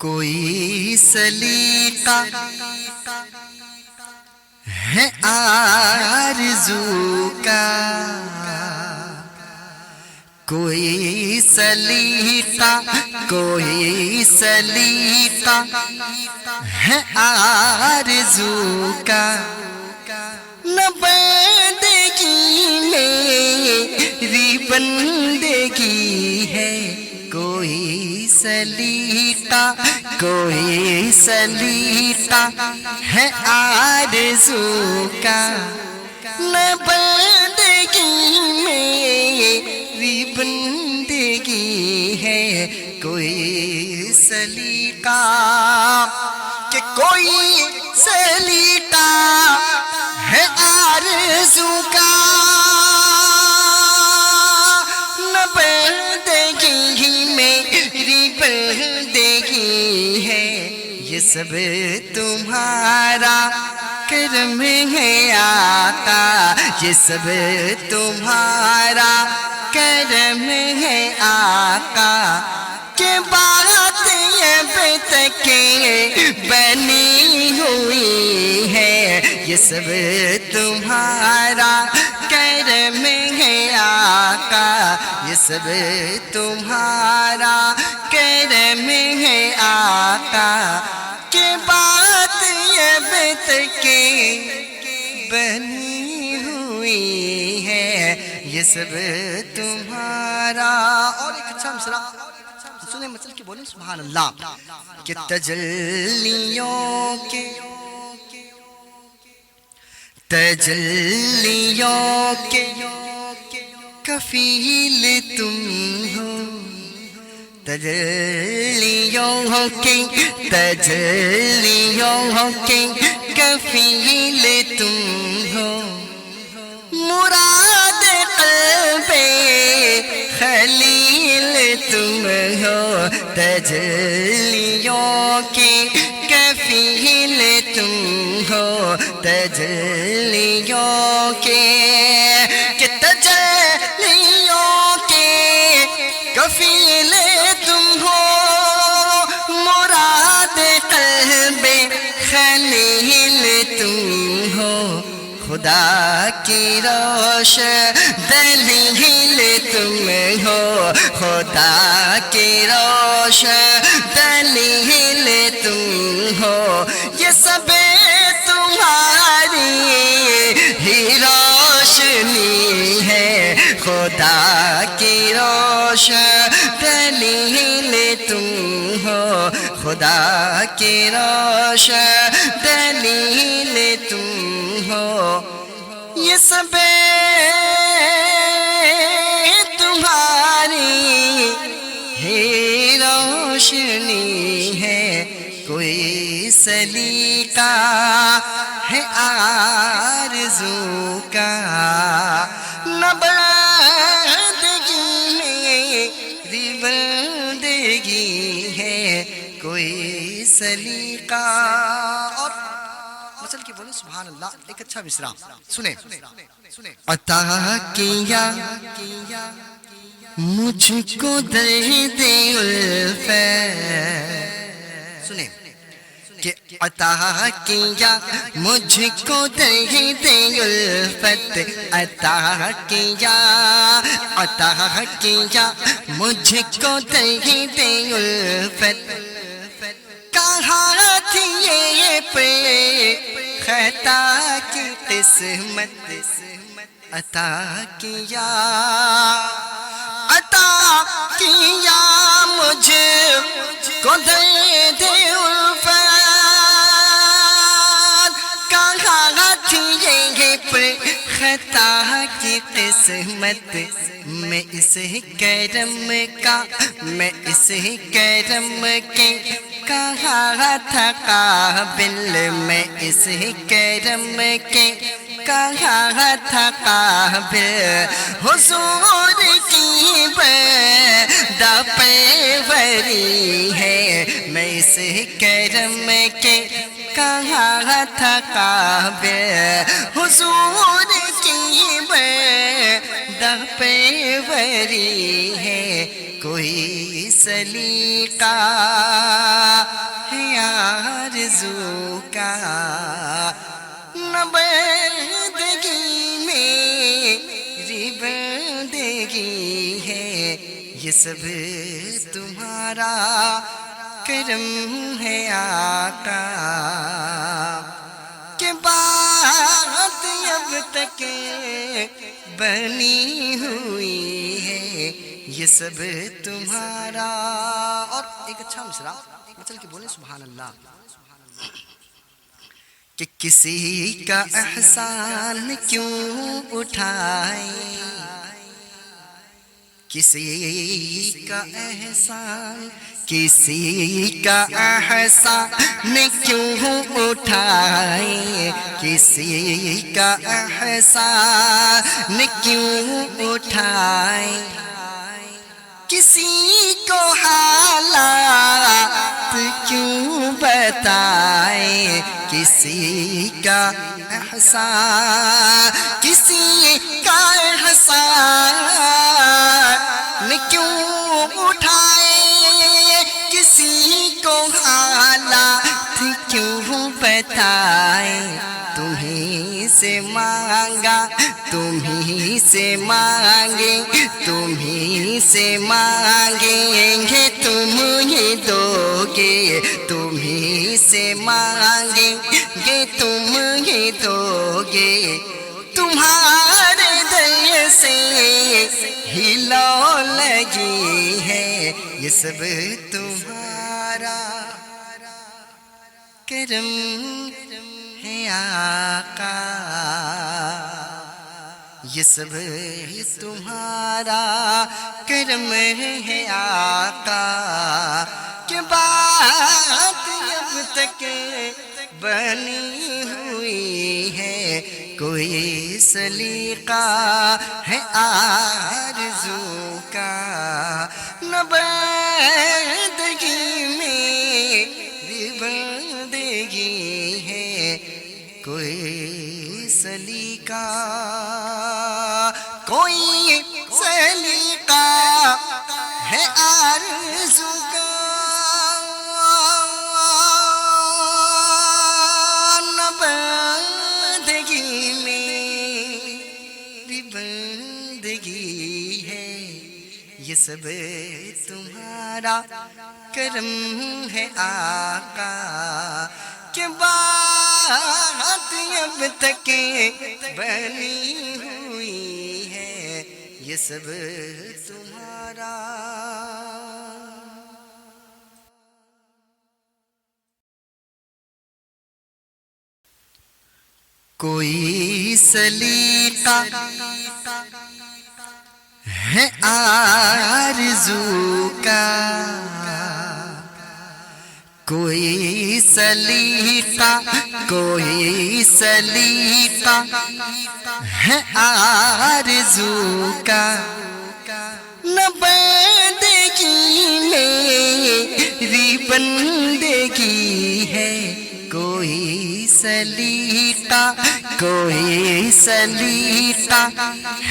کوئی سلیقہ ہے آرزو کا، کوئی سلیقہ ہے آرزو کا، نہ بندگی میری بندگی ہے، کوئی سلیقہ ہے آرزو کا، نہ بندگی میری بندگی ہے، کوئی سلیقہ کہ کوئی سلیقہ ہے آرزو کا، نہ بندگی میری بندگی ہے، یہ سب تمہارا کرم ہے آقا، یہ سب تمہارا کرم ہے آقا، کہ بات یہ تک بنی ہوئی ہے، یہ سب تمہارا کرم ہے آقا، یہ سب تمہارا کرم ہے آقا، کہ بات یہ تک بنی ہوئی ہے، یہ سب تمہارا۔ اور ایک اچھا مصرع سنیں، مثل کی بولیں سبحان اللہ، کہ تجلیوں کے کفیل تم ہو، تجلیوں کے کفیل تم ہو، مراد قلب خلیل تم ہو، تجلیوں کے کفیل تم ہو، تجلیوں کے کہ تجلیوں کے کفیل تم ہو، مراد قلب خلیل تم ہو، خدا کی روشن دلیل تم ہو، خدا کی روشن دلیل تم ہو، یہ سب تمہاری ہی روشنی ہے، خدا کی روشن دلیل تم ہو، خدا کی روشن دلیل تم ہو، یہ سب تمہاری ہی روشنی ہے، کوئی سلیقہ ہے آرزو کا، نہ بندگی میری بندگی ہے، کوئی سلیقہ۔ اور مثل کی بولیں سبحان اللہ، ایک اچھا مصرع سنیں، عطا کیا مجھ کو درد الفت، سنیں کہ عطا کیا مجھ کو درد الفت، عطا کیا مجھ کو درد الفت، کہاں تھی یہ پہ خطا کی قسمت، عطا کیا مجھ کو درد الفت، کہاں تھی یہ پہ خطا کی قسمت، میں اس کرم کے کہاں تھا قابل، میں اس کرم کے کہاں تھا قابل، حضور کی بندہ پروری ہے، میں اس کرم کے کہاں تھا قابل، حضور کی بندہ پروری ہے، کوئی سلیقہ آرزو کا نہ بندگی میری بندگی ہے یہ سب تمہارا کرم ہے آقا کہ بات اب تک بنی ہوئی ہے یہ سب تمہارا. اور ایک اچھا مصرع چل کے بولیں سبحان اللہ کہ کسی کا احسان کیوں اٹھائے کسی کا احسان کسی کا احسان کیوں اٹھائے کسی کا احسان کیوں اٹھائے کسی کو حالات کیوں بتائے کسی کا احسان کسی کا احسان کیوں اٹھائے کسی کو حالات کیوں بتائے تمہیں سے مانگا تمہیں سے مانگیں تمہیں سے مانگیں گے تم ہی دو گے تمہیں سے مانگیں گے تم ہی دو گے تمہارے دل سے ہی لو لگی ہے یہ سب تمہارا کرم ہے آقا یہ سب تمہارا کرم ہے آقا کہ بات اب تک بنی ہوئی ہے کوئی سلیقہ ہے آرزو کا نہ بندگی میری بندگی ہے کوئی سلیقہ کوئی سلیقہ ہے آرزو کا نہ بندگی میری بندگی ہے یہ سب تمہارا کرم ہے آقا کہ بات اب تک بنی ہوئی ہے یہ سب تمہارا. کوئی سلیقہ ہے آرزو کا کوئی سلیقہ ہے آرزو کا نہ بندگی میری بندگی ہے کوئی سلیقہ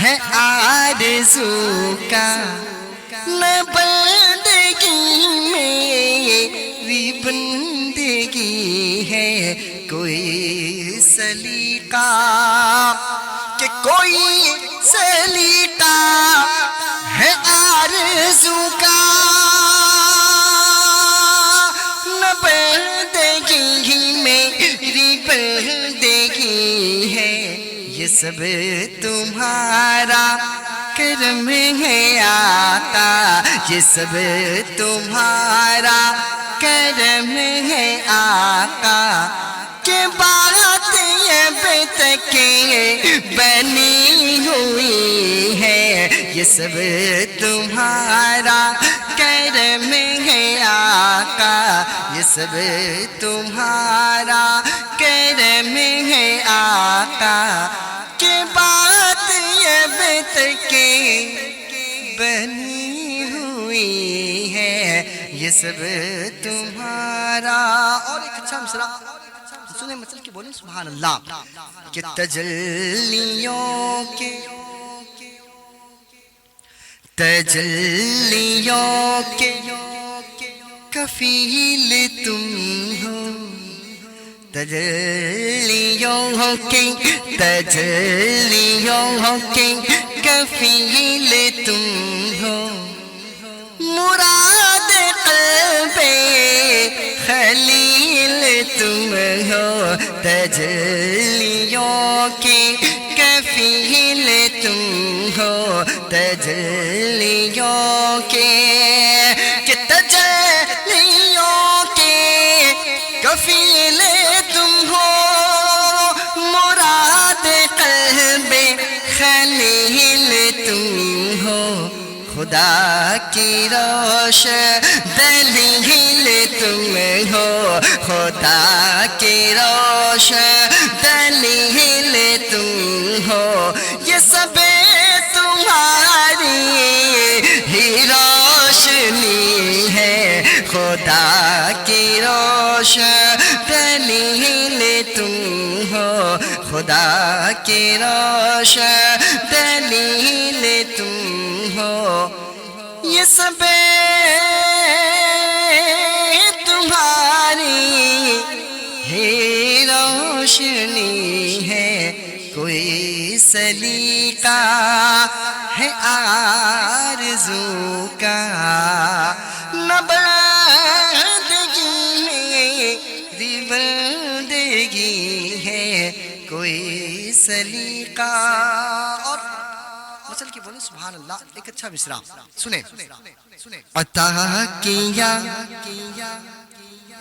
ہے آرزو کا نہ بندگی میری بندگی ہے کوئی سلیقہ کہ کوئی سلیقہ ہے آرزو کا نہ بندگی میری بندگی ہے یہ سب تمہارا کرم ہے آقا یہ سب تمہارا کرم ہے آقا کہ بات اب تک بنی ہوئی ہے یہ سب تمہارا کرم ہے آقا یہ سب تمہارا کرم ہے آقا کہ بات اب تک بنی ہوئی ہے یہ سب تمہارا. اور ایک اچھا مصرع سنیں مطلب کہ بولیں سبحان اللہ کہ تجلیوں کے کفیل تم ہو تجلیوں کی کفیل تم ہو، مراد قلب خلیل تم ہو، تجلیوں کی کفیل تم ہو، تجلیوں کے تجلیوں کے کفیل تم ہو، مراد قلب خلیل تم ہو، خدا کی روشن دلیل تم ہو، خدا کی روشن دلیل تم ہو، یہ سب تمہاری ہی روشنی ہے، خدا کی روشن دلیل تم ہو، خدا کی روشن دلیل تم ہو، یہ سب تمہاری ہی روشنی ہے، کوئی سلیقہ ہے آرزو کا، نہ بندگی میری بندگی ہے، کوئی سلیقہ۔ اور مسل کی بولیں سبحان اللہ، ایک اچھا مصرع سنیں۔ عطا کیا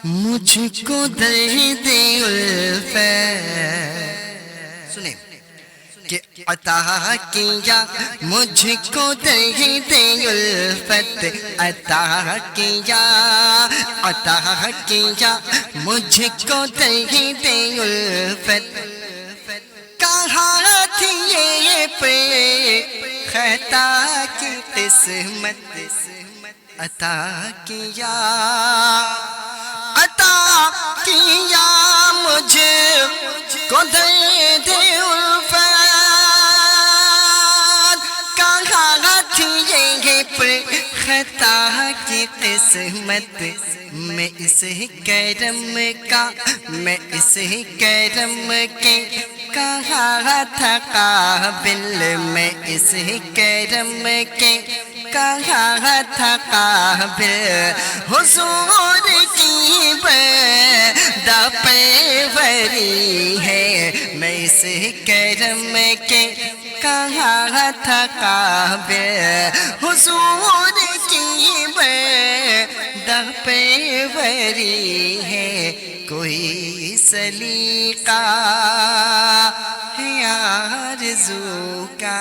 مجھ کو درد الفت، سنیں کہ عطا کیا مجھ کو درد الفت، عطا کیا مجھ کو درد الفت، کہاں تھی یہ پہ خطا کی قسمت، عطا کیا مجھ کو درد الفت، کہاں تھی یہ پہ خطا کی قسمت، میں اس کرم کے کہاں تھا قابل، میں اس کرم کے کہاں تھا قابل، حضور کی بندہ پیوری ہے، میں اس کرم کے کہاں تھا قابل، حضور کی بندہ پیوری ہے، کوئی سلیقہ ہے آرزو کا،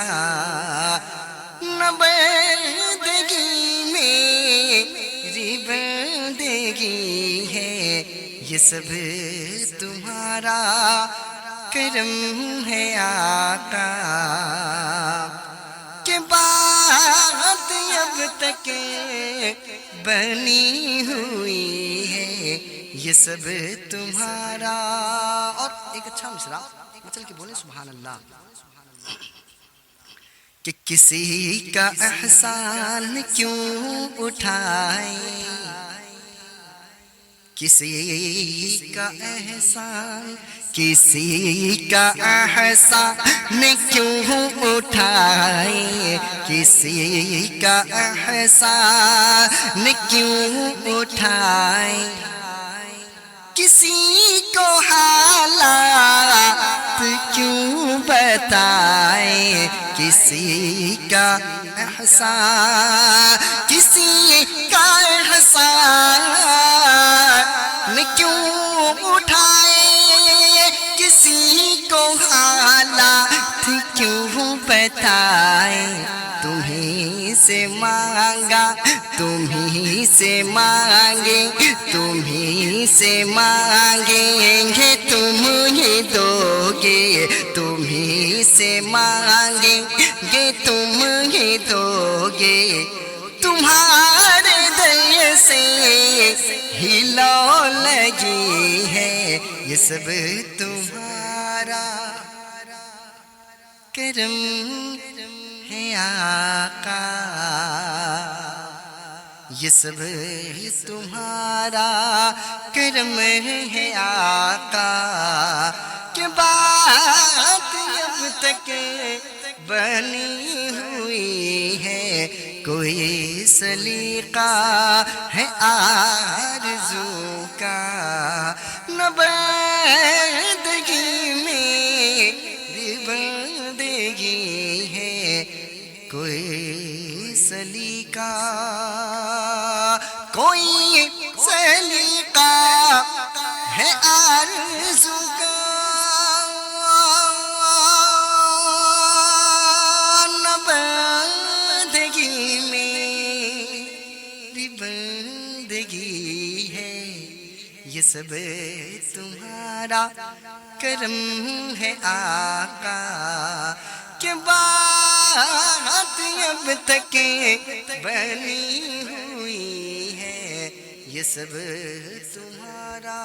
نہ بندگی میری بندگی ہے، یہ سب تمہارا کرم ہے آقا، کہ بات اب تک بنی ہوئی ہے، یہ سب تمہارا۔ اور ایک اچھا مصرع مچل کے بولیں سبحان اللہ، کہ کسی کا احسان کیوں اٹھائے، کسی کا احسان کیوں اٹھائے، کسی کا احسان کیوں اٹھائے، کسی کو حالات کیوں بتائے، کسی کا احسان کیوں اٹھائے، کسی کو حالات کیوں بتائے، تمہیں سے مانگا تمہیں سے مانگیں گے، تم ہی دو گے، تمہیں سے مانگیں گے، تم ہی دو گے، تمہارے دل سے ہی لو لگی ہے، یہ سب تمہارا کرم ہے آقا، یہ سب تمہارا کرم ہے آقا، کہ بات اب تک بنی ہوئی ہے، کوئی سلیقہ ہے آرزو کا، نہ بندگی میری بندگی ہے، کوئی سلیقہ، کوئی سلیقہ ہے آرزو کا، نہ بندگی میری بندگی ہے، یہ سب تمہارا کرم ہے آقا، کہ بات اب تک بنی ہوئی ہے، یہ سب تمہارا